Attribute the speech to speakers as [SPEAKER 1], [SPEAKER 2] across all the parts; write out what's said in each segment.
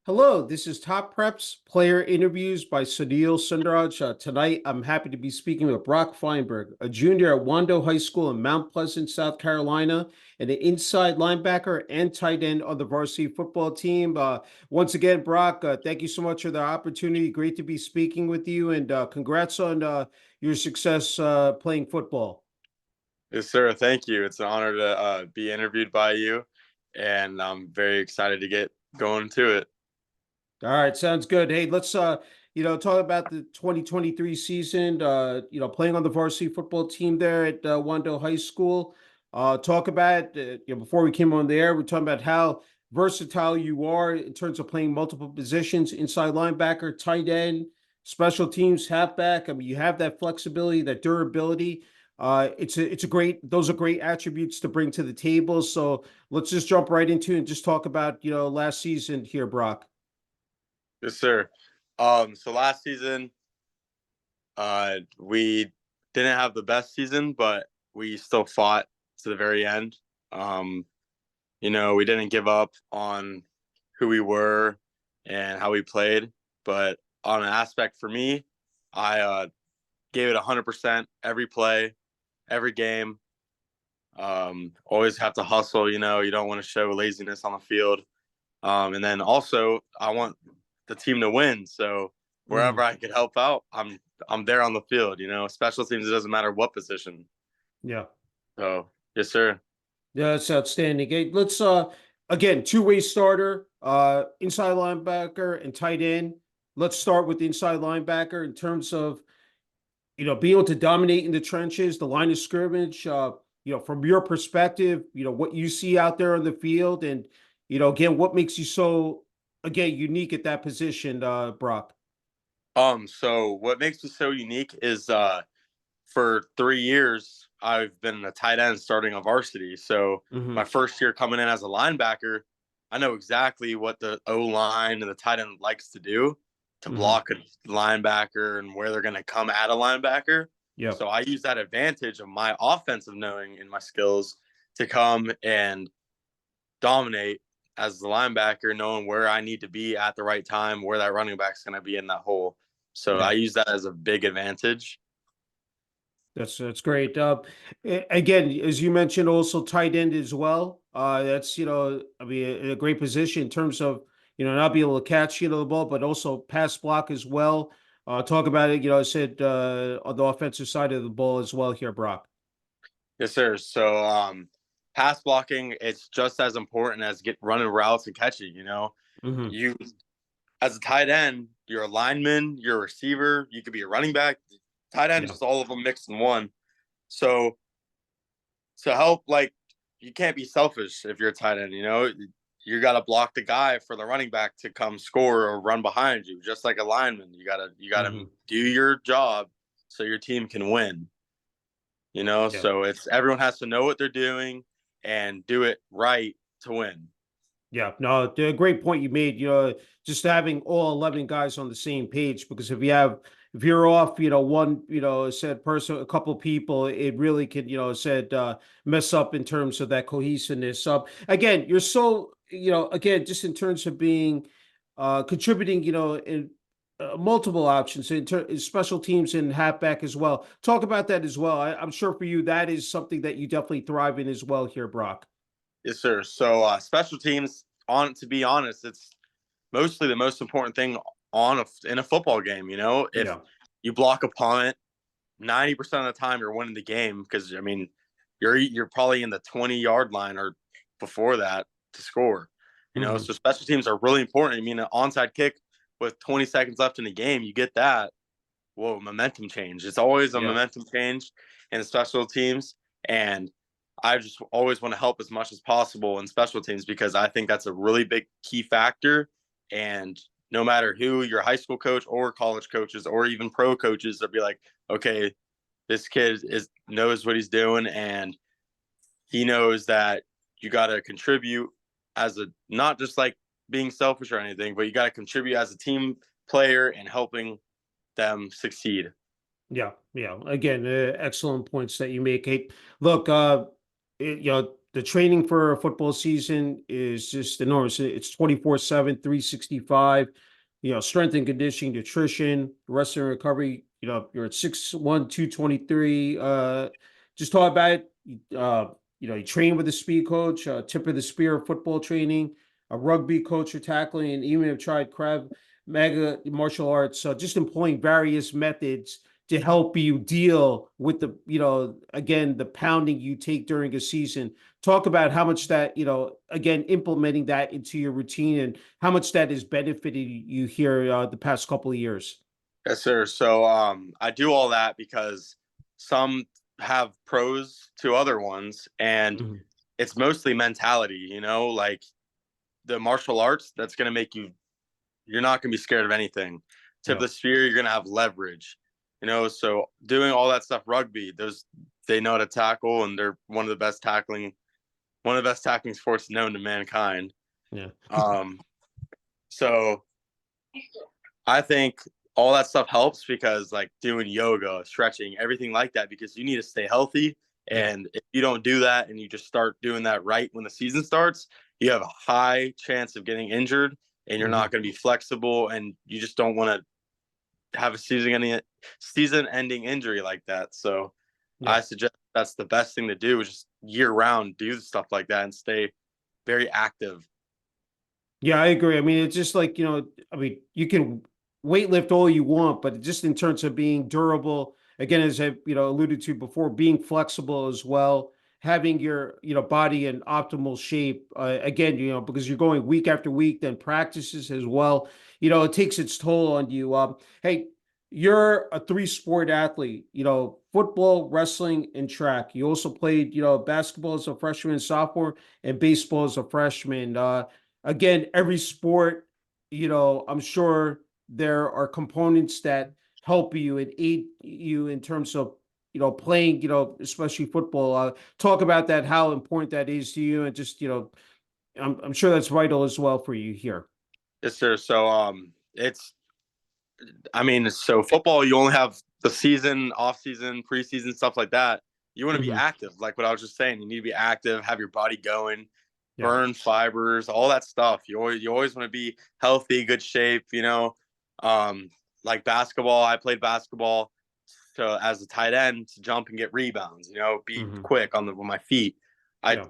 [SPEAKER 1] Hello, this is Top Preps Player Interviews by Sunil Sunder Raj. Tonight, I'm happy to be speaking with Brock Feinberg, a junior at Wando High School in Mount Pleasant, South Carolina, and an inside linebacker and tight end on the varsity football team. Once again, Brock, thank you so much for the opportunity. Great to be speaking with you, and congrats on your success playing football.
[SPEAKER 2] Yes, sir. Thank you. It's an honor to be interviewed by you, and I'm very excited to get going to it.
[SPEAKER 1] All right, sounds good. Hey, let's talk about the 2023 season, playing on the varsity football team there at Wando High School. Talk about before we came on the air, we're talking about how versatile you are in terms of playing multiple positions, inside linebacker, tight end, special teams, halfback. I mean, you have that flexibility, that durability. It's a great, those are great attributes to bring to the table. So let's just jump right into it and just talk about, last season here, Brock.
[SPEAKER 2] Yes, sir. So last season, we didn't have the best season, but we still fought to the very end. Um, we didn't give up on who we were and how we played, but on an aspect for me, I gave it 100% every play, every game. Always have to hustle. You don't want to show laziness on the field. And then also, I want the team to win. So wherever
[SPEAKER 1] Mhm.
[SPEAKER 2] I could help out, I'm there on the field. Special teams, it doesn't matter what position.
[SPEAKER 1] Yeah.
[SPEAKER 2] So yes, sir.
[SPEAKER 1] Yeah, that's outstanding. Hey, let's again, two-way starter, inside linebacker and tight end. Let's start with the inside linebacker in terms of, being able to dominate in the trenches, the line of scrimmage, from your perspective, what you see out there on the field and, again, what makes you so, again, unique at that position, Brock.
[SPEAKER 2] So what makes me so unique is for 3 years I've been a tight end starting on varsity. So my
[SPEAKER 1] Hmm.
[SPEAKER 2] first year coming in as a linebacker, I know exactly what the O line and the tight end likes to do to
[SPEAKER 1] Hmm.
[SPEAKER 2] block a linebacker and where they're going to come at a linebacker.
[SPEAKER 1] Yep.
[SPEAKER 2] So I use that advantage of my offensive knowing and my skills to come and dominate as the linebacker, knowing where I need to be at the right time, where that running back's going to be in that hole. So I
[SPEAKER 1] Yeah.
[SPEAKER 2] use that as a big advantage.
[SPEAKER 1] That's great. Again, as you mentioned, also tight end as well. That's I mean, a great position in terms of not being able to catch the ball, but also pass block as well. Talk about it. I said on the offensive side of the ball as well here, Brock.
[SPEAKER 2] Yes, sir. So pass blocking, it's just as important as get running routes and catching.
[SPEAKER 1] Hmm.
[SPEAKER 2] You as a tight end, you're a lineman, you're a receiver, you could be a running back. Tight end,
[SPEAKER 1] Yeah.
[SPEAKER 2] just all of them mixed in one. So to help, like, you can't be selfish if you're a tight end. You got to block the guy for the running back to come score or run behind you, just like a lineman. You gotta
[SPEAKER 1] Hmm.
[SPEAKER 2] do your job so your team can win.
[SPEAKER 1] Yeah.
[SPEAKER 2] So it's everyone has to know what they're doing and do it right to win.
[SPEAKER 1] Yeah, no, the great point you made. Just having all 11 guys on the same page, because if you're off, one, said person, a couple people, it really could, said mess up in terms of that cohesiveness. Again, you're so, again, just in terms of being, contributing, in multiple options in special teams and halfback as well. Talk about that as well. I'm sure for you that is something that you definitely thrive in as well here, Brock.
[SPEAKER 2] Yes, sir. So special teams, on to be honest, it's mostly the most important thing in a football game. If
[SPEAKER 1] Yeah.
[SPEAKER 2] you block a punt, 90% of the time you're winning the game because I mean you're probably in the 20-yard line or before that to score.
[SPEAKER 1] Hmm.
[SPEAKER 2] So special teams are really important. I mean, an onside kick with 20 seconds left in the game, you get that. Whoa, momentum change. It's always a
[SPEAKER 1] Yeah.
[SPEAKER 2] momentum change in special teams. And I just always want to help as much as possible in special teams because I think that's a really big key factor. And no matter who your high school coach or college coaches or even pro coaches, they'll be like, okay, this kid knows what he's doing and he knows that you got to contribute as a not just like being selfish or anything, but you got to contribute as a team player and helping them succeed.
[SPEAKER 1] Yeah, yeah. Again, excellent points that you make. Hey, look, the training for a football season is just enormous. It's 24/7, 365. Strength and conditioning, nutrition, rest and recovery. You're at 6'1", 223. Just talk about it. You train with a speed coach, tip of the spear football training, a rugby coach for tackling, and even have tried Krav Maga martial arts. So just employing various methods to help you deal with again, the pounding you take during a season. Talk about how much that, again, implementing that into your routine and how much that has benefited you here the past couple of years.
[SPEAKER 2] Yes, sir. So I do all that because some have pros to other ones, and
[SPEAKER 1] Mhm.
[SPEAKER 2] it's mostly mentality, like the martial arts, that's going to make you're not going to be scared of anything. Tip of
[SPEAKER 1] Yeah.
[SPEAKER 2] the spear, you're going to have leverage, so doing all that stuff, rugby, they know how to tackle, and they're one of the best tackling sports known to mankind.
[SPEAKER 1] Yeah.
[SPEAKER 2] So I think all that stuff helps because like doing yoga, stretching, everything like that, because you need to stay healthy.
[SPEAKER 1] Yeah.
[SPEAKER 2] And if you don't do that and you just start doing that right when the season starts, you have a high chance of getting injured, and you're
[SPEAKER 1] Mhm.
[SPEAKER 2] not going to be flexible, and you just don't want to have a season ending injury like that. So
[SPEAKER 1] Yeah.
[SPEAKER 2] I suggest that's the best thing to do, is just year round do stuff like that and stay very active.
[SPEAKER 1] Yeah, I agree. I mean, it's just like, I mean, you can weightlift all you want, but just in terms of being durable, again, as I, alluded to before, being flexible as well, having your, body in optimal shape, again, because you're going week after week, then practices as well, it takes its toll on you. Hey, you're a three-sport athlete, football, wrestling, and track. You also played, basketball as a freshman and sophomore and baseball as a freshman. Again, every sport, I'm sure there are components that help you and aid you in terms of, playing, especially football. Talk about that, how important that is to you, and just, I'm sure that's vital as well for you here.
[SPEAKER 2] Yes, sir. So so football, you only have the season, off season, preseason, stuff like that. You want to be
[SPEAKER 1] Hmm.
[SPEAKER 2] active, like what I was just saying. You need to be active, have your body going,
[SPEAKER 1] Yeah.
[SPEAKER 2] burn fibers, all that stuff. You always want to be healthy, good shape. Um, like basketball, I played basketball so as a tight end to jump and get rebounds. Be
[SPEAKER 1] Hmm.
[SPEAKER 2] quick with my feet. I
[SPEAKER 1] Yeah.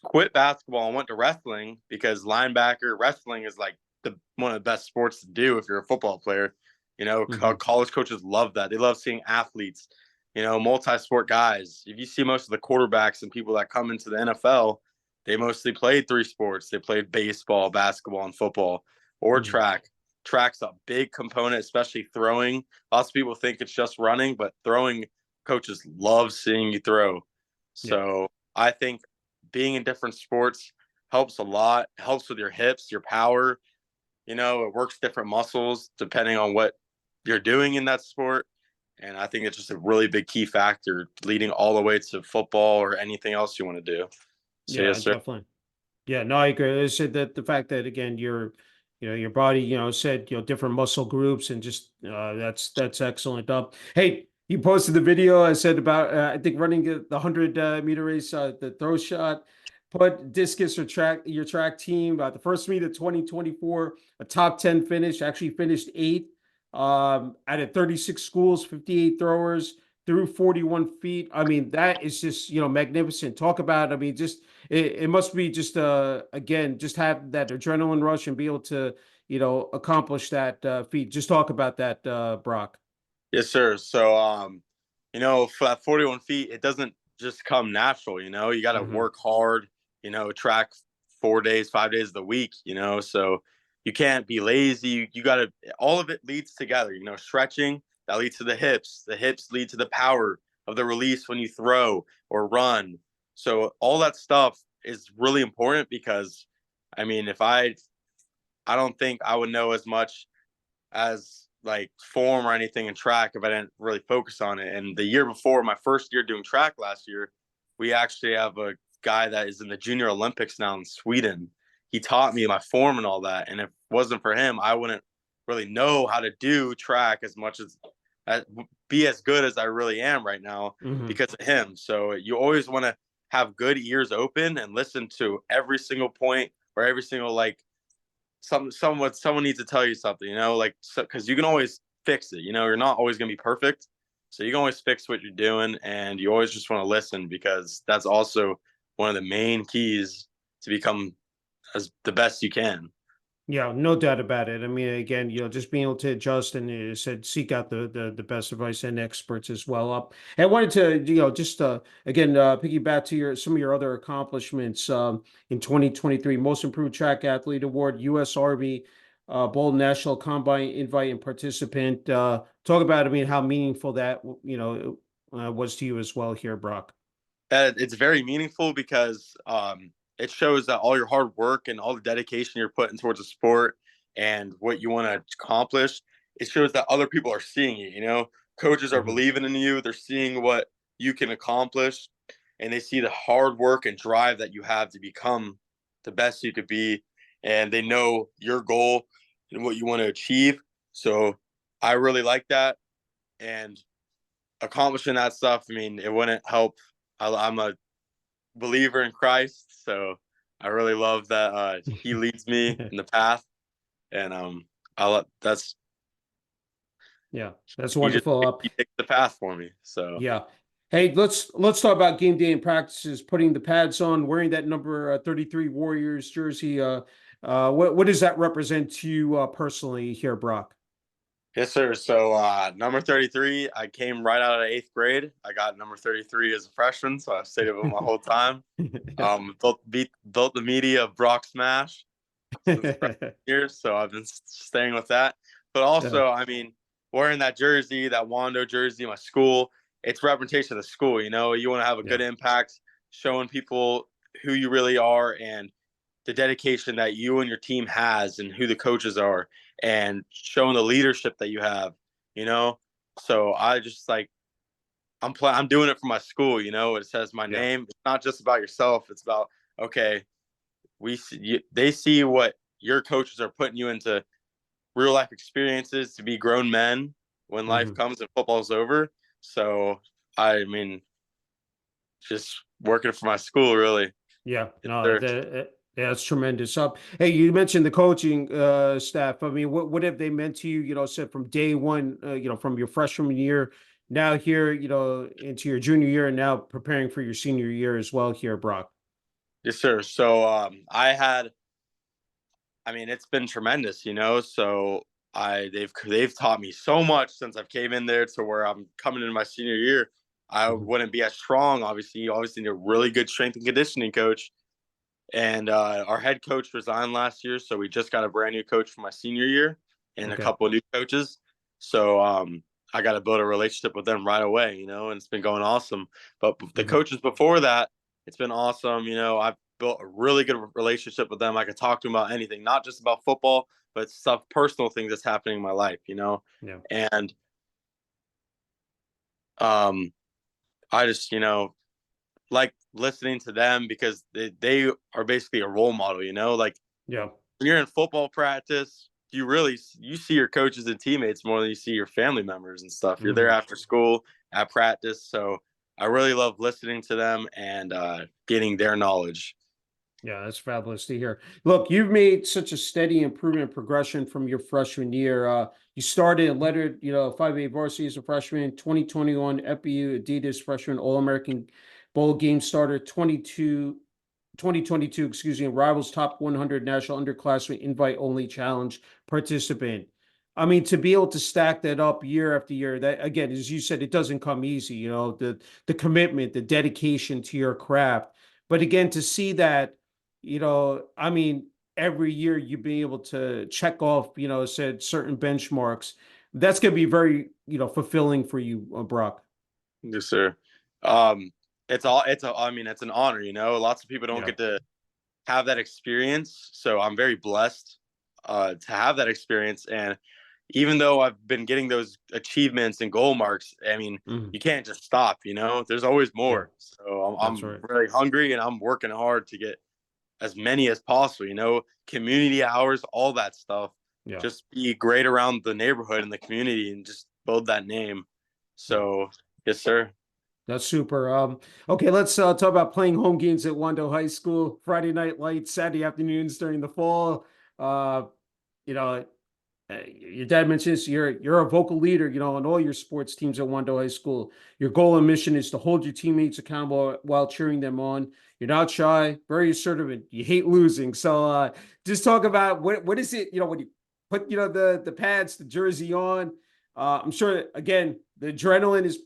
[SPEAKER 2] quit basketball and went to wrestling because linebacker wrestling is like the one of the best sports to do if you're a football player.
[SPEAKER 1] Hmm.
[SPEAKER 2] College coaches love that. They love seeing athletes, multi-sport guys. If you see most of the quarterbacks and people that come into the NFL, they mostly played three sports. They played baseball, basketball, and football, or
[SPEAKER 1] Hmm.
[SPEAKER 2] track. Track's a big component, especially throwing. Lots of people think it's just running, but throwing, coaches love seeing you throw.
[SPEAKER 1] Yeah.
[SPEAKER 2] So I think being in different sports helps a lot. Helps with your hips, your power. It works different muscles depending on what you're doing in that sport. And I think it's just a really big key factor leading all the way to football or anything else you want to do. So
[SPEAKER 1] Yeah,
[SPEAKER 2] yes, sir.
[SPEAKER 1] definitely. Yeah, no, I agree. I said that the fact that again, your body, said, different muscle groups and just that's excellent. Hey, you posted the video I said about I think running the 100 meter race, the throw shot, put discus or your track team, the first meet of 2024, a top 10 finish, actually finished eighth, out of 36 schools, 58 throwers, through 41 feet. I mean, that is just, magnificent. Talk about, I mean, just it must be just again, just have that adrenaline rush and be able to, accomplish that feat. Just talk about that, Brock.
[SPEAKER 2] Yes, sir. So for that 41 feet, it doesn't just come natural. You got to
[SPEAKER 1] Hmm.
[SPEAKER 2] work hard. Track 4 days, 5 days of the week. So you can't be lazy. You got to. All of it leads together. Stretching that leads to the hips. The hips lead to the power of the release when you throw or run. So all that stuff is really important because, if I don't think I would know as much as like form or anything in track if I didn't really focus on it. And the year before, my first year doing track last year, we actually have a guy that is in the Junior Olympics now in Sweden. He taught me my form and all that. And if it wasn't for him, I wouldn't really know how to do track as much as be as good as I really am right now
[SPEAKER 1] Hmm.
[SPEAKER 2] because of him. So you always want to have good ears open and listen to every single point or every single like someone needs to tell you something, like because you can always fix it. You're not always gonna be perfect, so you can always fix what you're doing, and you always just want to listen because that's also one of the main keys to become as the best you can.
[SPEAKER 1] Yeah, no doubt about it. I mean, again, just being able to adjust and said seek out the best advice and experts as well. Up, and I wanted to, just again piggyback to your some of your other accomplishments in 2023, Most Improved Track Athlete Award, U.S. Army Bowl National Combine invite and participant. Talk about, I mean, how meaningful that was to you as well here, Brock.
[SPEAKER 2] It's very meaningful because it shows that all your hard work and all the dedication you're putting towards a sport and what you want to accomplish, it shows that other people are seeing it. Coaches are
[SPEAKER 1] Hmm.
[SPEAKER 2] believing in you. They're seeing what you can accomplish, and they see the hard work and drive that you have to become the best you could be. And they know your goal and what you want to achieve. So I really like that. And accomplishing that stuff, I mean, it wouldn't help. I'm a believer in Christ, so I really love that he leads me in the path, and that's
[SPEAKER 1] Yeah, that's
[SPEAKER 2] he just
[SPEAKER 1] wonderful.
[SPEAKER 2] he takes the path for me. So
[SPEAKER 1] Yeah. Hey, let's talk about game day and practices. Putting the pads on, wearing that number 33 Warriors jersey. What does that represent to you personally here, Brock?
[SPEAKER 2] yes, sir. So number 33, I came right out of eighth grade. I got number 33 as a freshman, so I stayed with him my whole time. Built the media of Brock Smash since freshman year, so I've been staying with that. But
[SPEAKER 1] Yeah,
[SPEAKER 2] also, I mean, wearing that jersey, that Wando jersey, my school, it's representation of the school. You want to have a
[SPEAKER 1] yeah,
[SPEAKER 2] good impact, showing people who you really are and the dedication that you and your team has, and who the coaches are, and showing the leadership that you have. You know, so I just like I'm doing it for my school. It says my
[SPEAKER 1] yeah,
[SPEAKER 2] name. It's not just about yourself. It's about okay, they see what your coaches are putting you into real life experiences to be grown men when life
[SPEAKER 1] hmm,
[SPEAKER 2] comes and football's over. So I mean, just working for my school, really.
[SPEAKER 1] yeah.
[SPEAKER 2] Yes,
[SPEAKER 1] No,
[SPEAKER 2] sir.
[SPEAKER 1] yeah, that's tremendous. Hey, you mentioned the coaching staff. I mean, what have they meant to you? Said from day one. From your freshman year, now here, into your junior year, and now preparing for your senior year as well here, Brock.
[SPEAKER 2] Yes, sir. So I mean, it's been tremendous. So they've taught me so much since I've came in there to where I'm coming into my senior year. I
[SPEAKER 1] Hmm.
[SPEAKER 2] wouldn't be as strong. Obviously, you always need a really good strength and conditioning coach. And our head coach resigned last year, so we just got a brand new coach for my senior year and a
[SPEAKER 1] Okay.
[SPEAKER 2] couple of new coaches. So I got to build a relationship with them right away, and it's been going awesome. But the
[SPEAKER 1] Hmm.
[SPEAKER 2] coaches before that, it's been awesome. I've built a really good relationship with them. I could talk to them about anything, not just about football, but stuff, personal things that's happening in my life.
[SPEAKER 1] Yeah.
[SPEAKER 2] And um, I just, like listening to them because they are basically a role model. Like
[SPEAKER 1] Yeah.
[SPEAKER 2] when you're in football practice, you see your coaches and teammates more than you see your family members and stuff. You're there
[SPEAKER 1] Hmm.
[SPEAKER 2] after school at practice, so I really love listening to them and getting their knowledge.
[SPEAKER 1] Yeah, that's fabulous to hear. Look, you've made such a steady improvement and progression from your freshman year. You started and lettered, 5A varsity as a freshman, 2021 FBU Adidas freshman All-American Bowl game starter, 2022, excuse me, Rivals Top 100 National Underclassmen Invite Only Challenge participant. I mean, to be able to stack that up year after year, that again, as you said, it doesn't come easy, the commitment, the dedication to your craft. But again, to see that, I mean, every year you be able to check off, said certain benchmarks, that's going to be very, fulfilling for you, Brock.
[SPEAKER 2] Yes, sir. I mean, it's an honor. Lots of people don't
[SPEAKER 1] Yeah.
[SPEAKER 2] get to have that experience, so I'm very blessed to have that experience. And even though I've been getting those achievements and goal marks, I mean,
[SPEAKER 1] Mhm.
[SPEAKER 2] you can't just stop. There's always
[SPEAKER 1] Yeah,
[SPEAKER 2] more. So
[SPEAKER 1] that's
[SPEAKER 2] I'm
[SPEAKER 1] right.
[SPEAKER 2] really hungry and I'm working hard to get as many as possible. Community hours, all that stuff.
[SPEAKER 1] Yeah.
[SPEAKER 2] Just be great around the neighborhood and the community and just build that name.
[SPEAKER 1] Yeah.
[SPEAKER 2] So yes, sir.
[SPEAKER 1] That's super. Okay, let's talk about playing home games at Wando High School, Friday night lights, Saturday afternoons during the fall. Uh, you know, your dad mentions you're a vocal leader, on all your sports teams at Wando High School. Your goal and mission is to hold your teammates accountable while cheering them on. You're not shy, very assertive, and you hate losing. So just talk about what is it, when you put the pads, the jersey on. I'm sure again the adrenaline is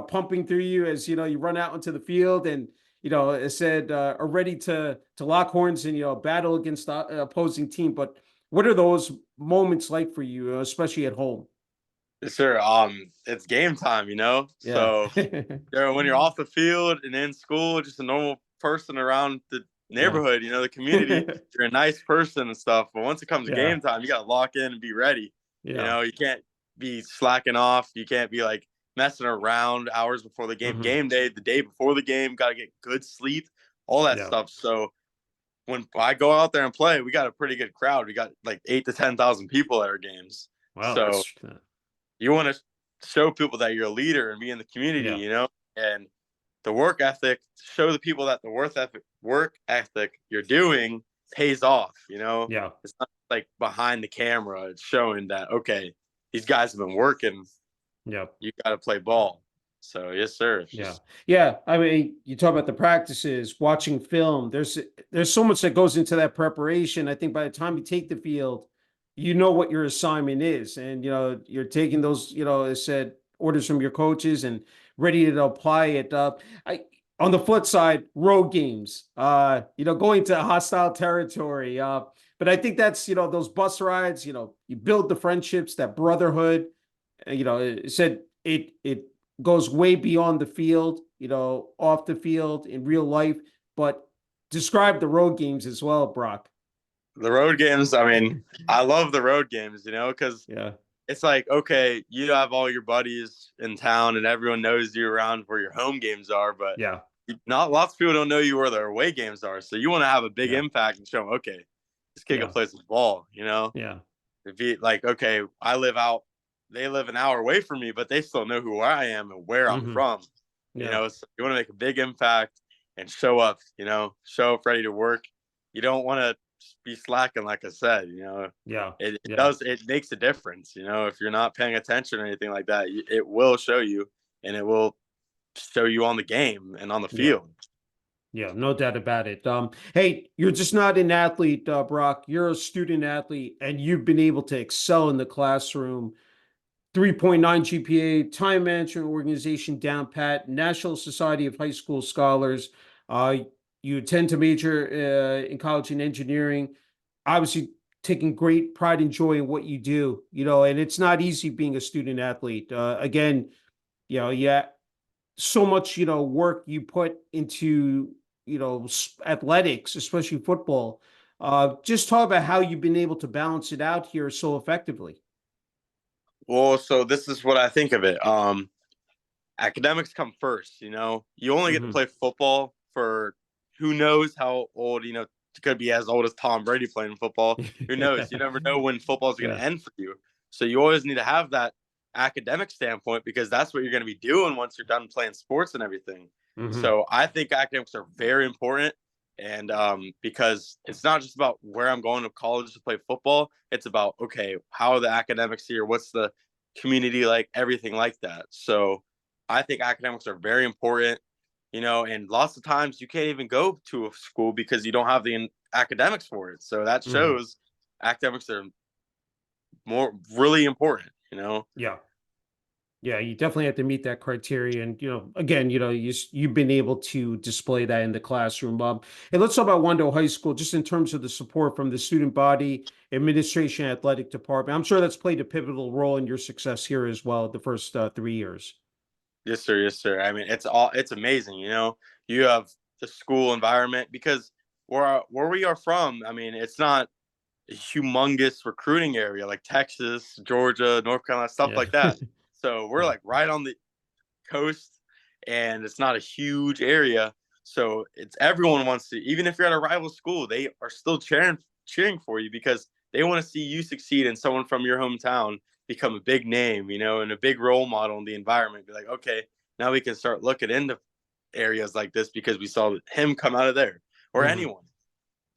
[SPEAKER 1] pumping through you as you run out into the field and it said are ready to lock horns and battle against the opposing team. But what are those moments like for you, especially at home?
[SPEAKER 2] Sure. It's game time,
[SPEAKER 1] Yeah.
[SPEAKER 2] So when you're off the field and in school, just a normal person around the
[SPEAKER 1] Yeah.
[SPEAKER 2] neighborhood, the community, you're a nice person and stuff. But once it comes to
[SPEAKER 1] Yeah.
[SPEAKER 2] game time, you got to lock in and be ready.
[SPEAKER 1] Yeah.
[SPEAKER 2] You can't be slacking off. You can't be like messing around hours before the game.
[SPEAKER 1] Hmm.
[SPEAKER 2] Game day, the day before the game, got to get good sleep, all that
[SPEAKER 1] Yeah.
[SPEAKER 2] stuff. So when I go out there and play, we got a pretty good crowd. We got like 8 to 10,000 people at our games.
[SPEAKER 1] Wow,
[SPEAKER 2] So
[SPEAKER 1] that's
[SPEAKER 2] you want to show people that you're a leader and be in the community,
[SPEAKER 1] yeah.
[SPEAKER 2] and the work ethic, show the people that the work ethic you're doing pays off.
[SPEAKER 1] Yeah.
[SPEAKER 2] It's not like behind the camera. It's showing that, okay, these guys have been working.
[SPEAKER 1] Yeah.
[SPEAKER 2] You got to play ball. So yes, sir. It's
[SPEAKER 1] Yeah.
[SPEAKER 2] just
[SPEAKER 1] Yeah. I mean, you talk about the practices, watching film. There's so much that goes into that preparation. I think by the time you take the field, you know what your assignment is. And you're taking those, as said, orders from your coaches and ready to apply it. I On the flip side, road games, going to hostile territory. But I think that's, those bus rides, you build the friendships, that brotherhood. It said it goes way beyond the field, off the field in real life. But describe the road games as well, Brock.
[SPEAKER 2] the road games. I mean, I love the road games, because
[SPEAKER 1] Yeah.
[SPEAKER 2] it's like, okay, you have all your buddies in town and everyone knows you around where your home games are, but
[SPEAKER 1] Yeah.
[SPEAKER 2] not lots of people don't know you where their away games are. So you want to have a big
[SPEAKER 1] Yeah.
[SPEAKER 2] impact and show them, okay, this kid can
[SPEAKER 1] Yeah.
[SPEAKER 2] play some ball.
[SPEAKER 1] Yeah.
[SPEAKER 2] It'd be like, okay, they live an hour away from me, but they still know who I am and where I'm
[SPEAKER 1] Hmm.
[SPEAKER 2] from.
[SPEAKER 1] Yeah.
[SPEAKER 2] So you want to make a big impact and show up, show up ready to work. You don't want to be slacking, like I said.
[SPEAKER 1] Yeah. Yeah.
[SPEAKER 2] It makes a difference. If you're not paying attention or anything like that, it will show you, and it will show you on the game and on the
[SPEAKER 1] Yeah.
[SPEAKER 2] field.
[SPEAKER 1] Yeah, no doubt about it. Hey, you're just not an athlete, Brock. You're a student athlete, and you've been able to excel in the classroom. 3.9 GPA, time management organization down pat, National Society of High School Scholars. Uh, you tend to major in college in engineering. Obviously, taking great pride and joy in what you do, and it's not easy being a student athlete. Again, yeah, so much, work you put into, athletics, especially football. Just talk about how you've been able to balance it out here so effectively.
[SPEAKER 2] Well, so this is what I think of it. Academics come first. You only get to
[SPEAKER 1] Hmm.
[SPEAKER 2] play football for who knows how old. It could be as old as Tom Brady playing football. Who knows? You never know when football is going
[SPEAKER 1] Yeah.
[SPEAKER 2] to end for you. So you always need to have that academic standpoint, because that's what you're going to be doing once you're done playing sports and everything.
[SPEAKER 1] Hmm.
[SPEAKER 2] So I think academics are very important. And because it's not just about where I'm going to college to play football, it's about, okay, how are the academics here? What's the community like? Everything like that. So I think academics are very important, and lots of times you can't even go to a school because you don't have the academics for it. So that
[SPEAKER 1] Hmm.
[SPEAKER 2] shows academics are more really important.
[SPEAKER 1] Yeah. Yeah, you definitely have to meet that criteria. And, again, you've been able to display that in the classroom. And let's talk about Wando High School, just in terms of the support from the student body, administration, athletic department. I'm sure that's played a pivotal role in your success here as well, the first 3 years.
[SPEAKER 2] Yes, sir. Yes, sir. I mean, it's amazing. You have the school environment, because where we are from, I mean, it's not a humongous recruiting area like Texas, Georgia, North Carolina, stuff
[SPEAKER 1] Yeah.
[SPEAKER 2] like that. So we're
[SPEAKER 1] Yeah.
[SPEAKER 2] like right on the coast, and it's not a huge area. So it's everyone wants to, even if you're at a rival school, they are still cheering for you, because they want to see you succeed and someone from your hometown become a big name, and a big role model in the environment. Be like, okay, now we can start looking into areas like this because we saw him come out of there, or
[SPEAKER 1] Hmm.
[SPEAKER 2] anyone.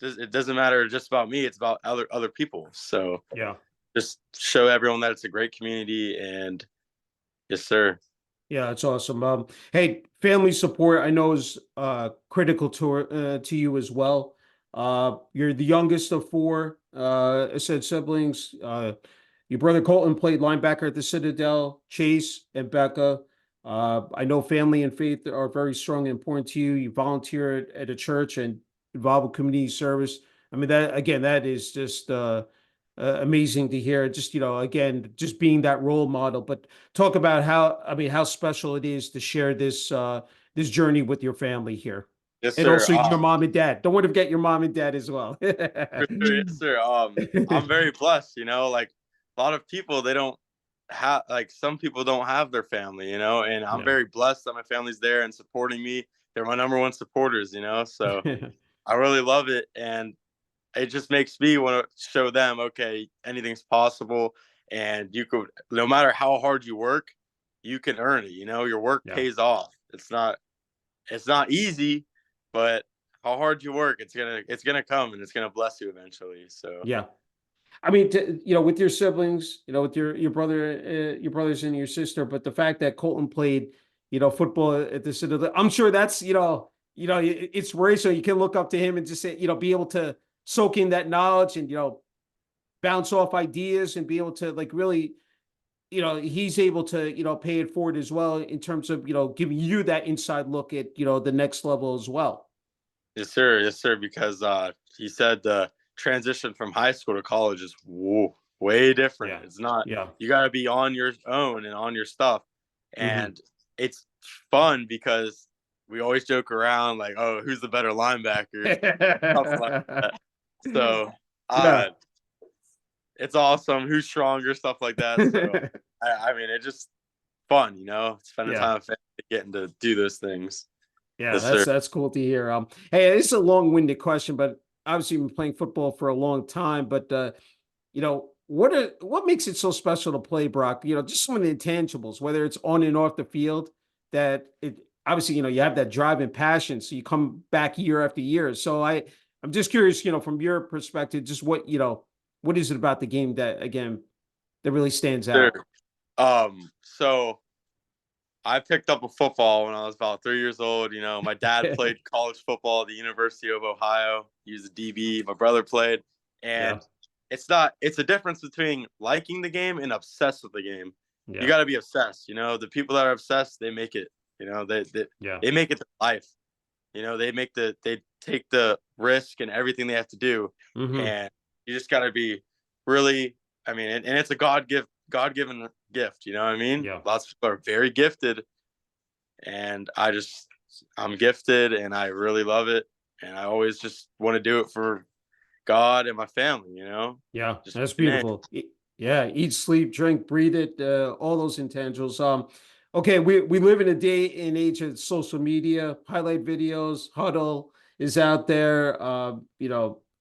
[SPEAKER 2] It doesn't matter just about me. It's about other people. So
[SPEAKER 1] Yeah.
[SPEAKER 2] just show everyone that it's a great community. And yes, sir.
[SPEAKER 1] Yeah, it's awesome. Hey, family support I know is critical to you as well. You're the youngest of four. I said siblings. Your brother Colton played linebacker at the Citadel. Chase and Becca. I know family and faith are very strong and important to you. You volunteer at a church and involved with community service. I mean, that again, that is just amazing to hear. Just again, just being that role model. But talk about how, I mean, how special it is to share this journey with your family here,
[SPEAKER 2] Yes,
[SPEAKER 1] and
[SPEAKER 2] sir.
[SPEAKER 1] also your mom and dad. Don't want to forget your mom and dad as well.
[SPEAKER 2] For sure, yes, sir. I'm very blessed. Like a lot of people, they don't have, like, some people don't have their family. And I'm
[SPEAKER 1] Yeah.
[SPEAKER 2] very blessed that my family's there and supporting me. They're my number one supporters. So I really love it, and it just makes me want to show them, okay, anything's possible, and you could, no matter how hard you work, you can earn it. Your work
[SPEAKER 1] Yeah.
[SPEAKER 2] pays off. It's not easy, but how hard you work, it's gonna come, and it's gonna bless you eventually. So
[SPEAKER 1] Yeah. I mean, with your siblings, with your your brothers and your sister, but the fact that Colton played, football at the Citadel, I'm sure that's, it's rare, so you can look up to him and just say, be able to soak in that knowledge and, bounce off ideas and be able to like really, he's able to, pay it forward as well in terms of, giving you that inside look at, the next level as well.
[SPEAKER 2] yes, sir, yes, sir. Because he said the transition from high school to college is way different.
[SPEAKER 1] Yeah.
[SPEAKER 2] It's not.
[SPEAKER 1] Yeah.
[SPEAKER 2] You got to be on your own and on your stuff,
[SPEAKER 1] Hmm.
[SPEAKER 2] and it's fun because we always joke around like, "Oh, who's the better linebacker?" Stuff like that. So,
[SPEAKER 1] Yeah.
[SPEAKER 2] uh, it's awesome. Who's stronger? Stuff like that. So, I mean, it's just fun, spending
[SPEAKER 1] Yeah.
[SPEAKER 2] time with family, getting to do those things.
[SPEAKER 1] Yeah,
[SPEAKER 2] Yes, sir.
[SPEAKER 1] that's cool to hear. Hey, this is a long-winded question, but obviously you've been playing football for a long time. But what makes it so special to play, Brock? Just some of the intangibles, whether it's on and off the field, that it obviously, you have that drive and passion, so you come back year after year. So I'm just curious, from your perspective, just what is it about the game that again that really stands
[SPEAKER 2] Sure.
[SPEAKER 1] out?
[SPEAKER 2] So I picked up a football when I was about 3 years old. My dad played college football at the University of Ohio. He was a DB. My brother played,
[SPEAKER 1] Yeah.
[SPEAKER 2] and it's a difference between liking the game and obsessed with the game. You
[SPEAKER 1] Yeah.
[SPEAKER 2] got to be obsessed. The people that are obsessed, they make it. They
[SPEAKER 1] Yeah.
[SPEAKER 2] they make it their life. They take the risk and everything they have to do,
[SPEAKER 1] Hmm.
[SPEAKER 2] and you just got to be really. I mean, and it's a God given gift. You know what I mean?
[SPEAKER 1] Yeah.
[SPEAKER 2] Lots of people are very gifted, and I'm gifted, and I really love it, and I always just want to do it for God and my family.
[SPEAKER 1] Yeah,
[SPEAKER 2] Just
[SPEAKER 1] that's
[SPEAKER 2] man,
[SPEAKER 1] beautiful. Yeah, eat, sleep, drink, breathe it, all those intangibles. Okay, we live in a day and age of social media, highlight videos, Huddle is out there. I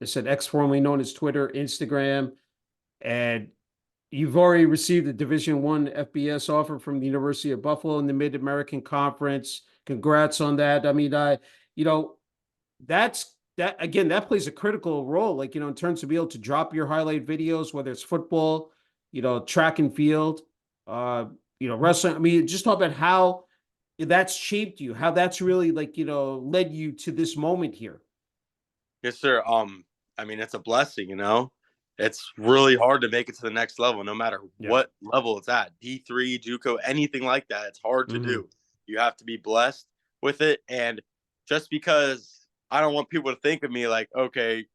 [SPEAKER 1] said X, formerly known as Twitter, Instagram, and you've already received a Division I FBS offer from the University of Buffalo in the Mid American Conference. Congrats on that. I mean, you know, that's that again, that plays a critical role, like, in terms of being able to drop your highlight videos, whether it's football, track and field, uh, wrestling. I mean, just talk about how that's shaped you, how that's really like, led you to this moment here.
[SPEAKER 2] yes, sir. I mean, it's a blessing. It's really hard to make it to the next level, no matter
[SPEAKER 1] Yeah.
[SPEAKER 2] what level it's at. D3, JUCO, anything like that. It's hard to
[SPEAKER 1] Hmm.
[SPEAKER 2] do. You have to be blessed with it, and just because I don't want people to think of me like, okay,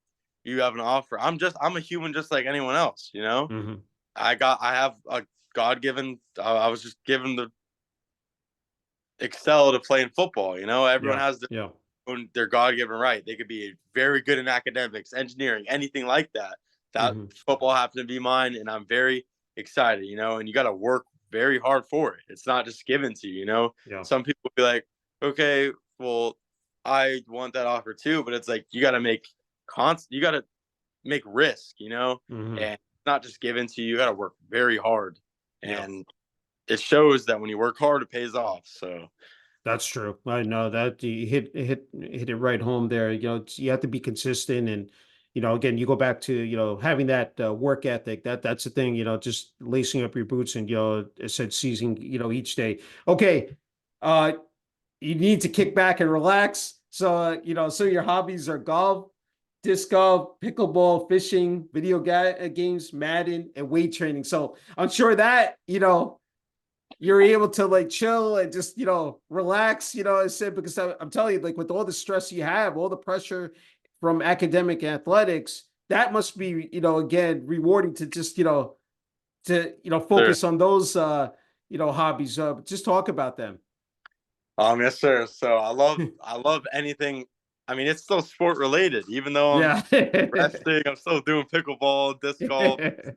[SPEAKER 2] you have an offer. I'm a human just like anyone else.
[SPEAKER 1] Hmm.
[SPEAKER 2] I have a God given. I was just given the excel to play in football. Everyone
[SPEAKER 1] Yeah.
[SPEAKER 2] has
[SPEAKER 1] Yeah.
[SPEAKER 2] their God given right. They could be very good in academics, engineering, anything like that. That
[SPEAKER 1] Hmm.
[SPEAKER 2] football happened to be mine, and I'm very excited. And you got to work very hard for it. It's not just given to you.
[SPEAKER 1] Yeah.
[SPEAKER 2] Some people be like, okay, well, I want that offer too, but it's like you got to make you got to make risk.
[SPEAKER 1] Hmm.
[SPEAKER 2] And it's not just given to you. You got to work very hard,
[SPEAKER 1] Yeah.
[SPEAKER 2] and it shows that when you work hard, it pays off. So
[SPEAKER 1] That's true. I know that you hit it right home there. You have to be consistent, and again, you go back to having that work ethic. That's the thing. Just lacing up your boots and I said seizing each day. Okay, uh, you need to kick back and relax. So so your hobbies are golf, disc golf, pickleball, fishing, video games, Madden, and weight training. So I'm sure that you're able to like chill and just relax. I said because I'm telling you, like with all the stress you have, all the pressure from academic athletics, that must be again rewarding to just to
[SPEAKER 2] sure.
[SPEAKER 1] focus on those hobbies. Just talk about them.
[SPEAKER 2] Yes, sir. So I love anything. I mean, it's still sport related, even though I'm
[SPEAKER 1] Yeah.
[SPEAKER 2] resting, I'm still doing pickleball, disc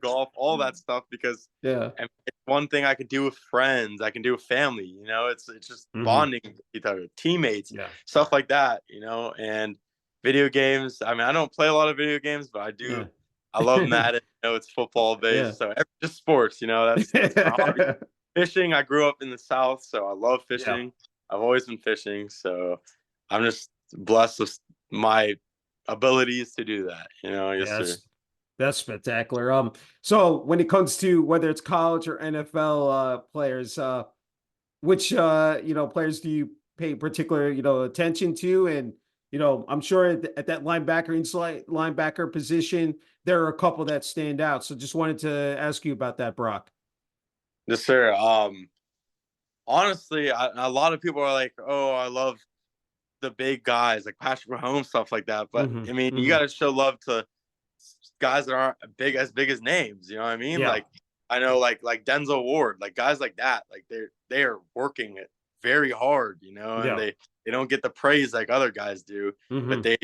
[SPEAKER 2] golf, all that stuff because
[SPEAKER 1] Yeah.
[SPEAKER 2] and it's one thing I can do with friends, I can do with family, it's just
[SPEAKER 1] Hmm.
[SPEAKER 2] bonding with each other, teammates,
[SPEAKER 1] Yeah.
[SPEAKER 2] stuff like that, and video games. I mean, I don't play a lot of video games, but I do.
[SPEAKER 1] Yeah.
[SPEAKER 2] I love Madden. It's football
[SPEAKER 1] Yeah.
[SPEAKER 2] based, so just sports. That's my hobby. Fishing. I grew up in the South, so I love
[SPEAKER 1] Yeah.
[SPEAKER 2] fishing. I've always been fishing, so I'm just blessed with my abilities to do that. Yes,
[SPEAKER 1] Yeah,
[SPEAKER 2] sir.
[SPEAKER 1] that's spectacular. So when it comes to whether it's college or NFL players, which players do you pay particular attention to? And I'm sure at that linebacker inside linebacker position, there are a couple that stand out. So just wanted to ask you about that, Brock.
[SPEAKER 2] Yes, sir. Honestly, a lot of people are like, "Oh, I love the big guys like Patrick Mahomes, stuff like that." But
[SPEAKER 1] Hmm.
[SPEAKER 2] I mean, you
[SPEAKER 1] Hmm.
[SPEAKER 2] got to show love to guys that aren't big as names. You know what I mean?
[SPEAKER 1] Yeah.
[SPEAKER 2] Like I know, like Denzel Ward, like guys like that, like they are working it very hard. And
[SPEAKER 1] Yeah.
[SPEAKER 2] they don't get the praise like other guys do, but
[SPEAKER 1] Hmm.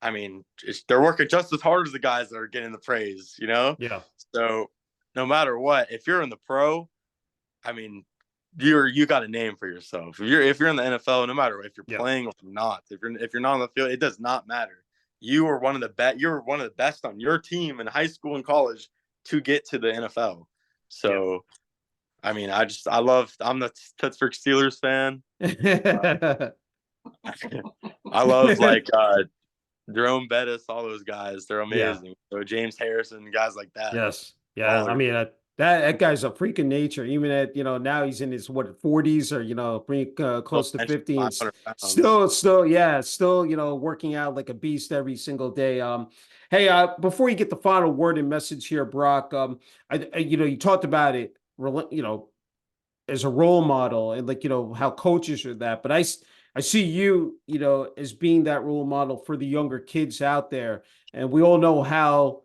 [SPEAKER 2] I mean, they're working just as hard as the guys that are getting the praise.
[SPEAKER 1] Yeah.
[SPEAKER 2] So no matter what, if you're in the pro, I mean, you got a name for yourself. If you're in the NFL, no matter if you're
[SPEAKER 1] Yeah.
[SPEAKER 2] playing or not, if you're not on the field, it does not matter. You are one of the best. You're one of the best on your team in high school and college to get to the NFL.
[SPEAKER 1] Yeah.
[SPEAKER 2] So, I mean, I love. I'm the Pittsburgh Steelers fan. I love like Jerome Bettis, all those guys. They're
[SPEAKER 1] Yeah.
[SPEAKER 2] amazing. So James Harrison, guys like that.
[SPEAKER 1] Yes. Yeah. I
[SPEAKER 2] Ballers.
[SPEAKER 1] mean, that guy's a freak of nature. Even at, now he's in his what 40s or, pretty
[SPEAKER 2] Still
[SPEAKER 1] close to
[SPEAKER 2] benching
[SPEAKER 1] 50 and
[SPEAKER 2] 500 pounds.
[SPEAKER 1] still, yeah, still, working out like a beast every single day. Hey, before you get the final word and message here, Brock, you talked about it, as a role model and like how coaches are that, but I see you as being that role model for the younger kids out there, and we all know how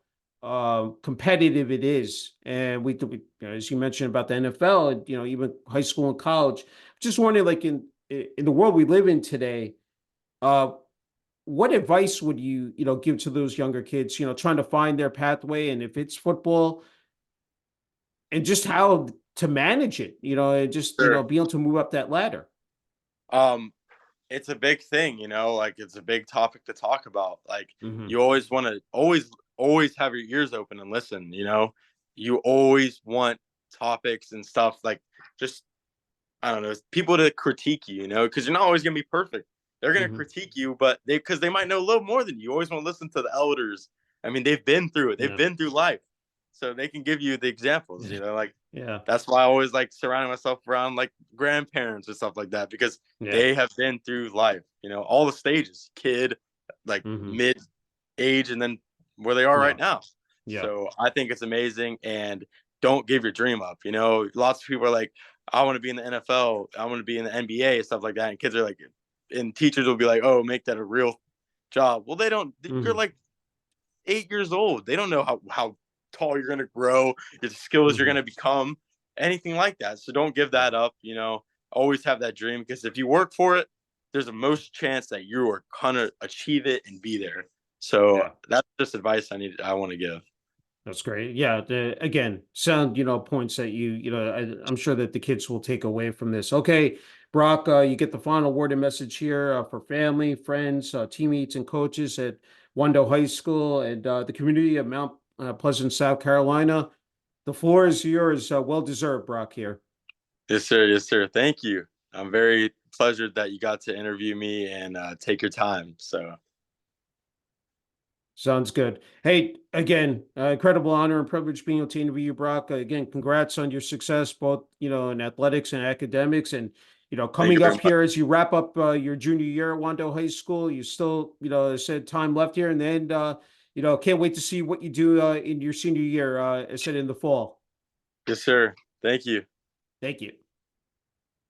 [SPEAKER 1] competitive it is. And as you mentioned about the NFL and even high school and college, just wondering, like in the world we live in today, uh what advice would you give to those younger kids trying to find their pathway, and if it's football, and just how to manage it, and just,
[SPEAKER 2] Sure.
[SPEAKER 1] be able to move up that ladder.
[SPEAKER 2] Um, it's a big thing, like it's a big topic to talk about. Like
[SPEAKER 1] Hmm.
[SPEAKER 2] you always want to always have your ears open and listen. You always want topics and stuff like just I don't know, people to critique you, because you're not always gonna be perfect. They're gonna
[SPEAKER 1] Hmm.
[SPEAKER 2] critique you, but because they might know a little more than you. You always want to listen to the elders. I mean, they've been through it. They've
[SPEAKER 1] Yeah.
[SPEAKER 2] been through life, so they can give you the examples.
[SPEAKER 1] Yeah.
[SPEAKER 2] Like
[SPEAKER 1] Yeah.
[SPEAKER 2] that's why I always like surrounding myself around like grandparents and stuff like that because
[SPEAKER 1] Yeah.
[SPEAKER 2] they have been through life. All the stages, kid, like
[SPEAKER 1] Hmm.
[SPEAKER 2] mid age, and then where they are
[SPEAKER 1] Yeah.
[SPEAKER 2] right now.
[SPEAKER 1] Yeah.
[SPEAKER 2] So I think it's amazing, and don't give your dream up. Lots of people are like, I want to be in the NFL, I want to be in the NBA, stuff like that. And kids are like, and teachers will be like, oh, make that a real job. Well, they don't. You're
[SPEAKER 1] Hmm.
[SPEAKER 2] like 8 years old. They don't know how tall you're going to grow, the skills you're going
[SPEAKER 1] Hmm.
[SPEAKER 2] to become, anything like that. So don't give that up. Always have that dream because if you work for it, there's a most chance that you are going to achieve it and be there. So
[SPEAKER 1] Yeah.
[SPEAKER 2] that's just advice I want to give.
[SPEAKER 1] That's great. Yeah. Again, sound, points that I'm sure that the kids will take away from this. Okay, Brock, you get the final word and message here for family, friends, teammates, and coaches at Wando High School and the community of Mount Pleasant, South Carolina. The floor is yours. Well deserved, Brock, here.
[SPEAKER 2] Yes, sir. Yes, sir. Thank you. I'm very pleasured that you got to interview me and take your time. So,
[SPEAKER 1] Sounds good. Hey, again, incredible honor and privilege being able to interview you, Brock. Again, congrats on your success, both in athletics and academics, and
[SPEAKER 2] thank you
[SPEAKER 1] coming
[SPEAKER 2] very
[SPEAKER 1] up
[SPEAKER 2] much.
[SPEAKER 1] here as you wrap up your junior year at Wando High School. You still, said time left here, and then can't wait to see what you do in your senior year. I said in the fall.
[SPEAKER 2] Yes, sir. Thank you.
[SPEAKER 1] Thank you.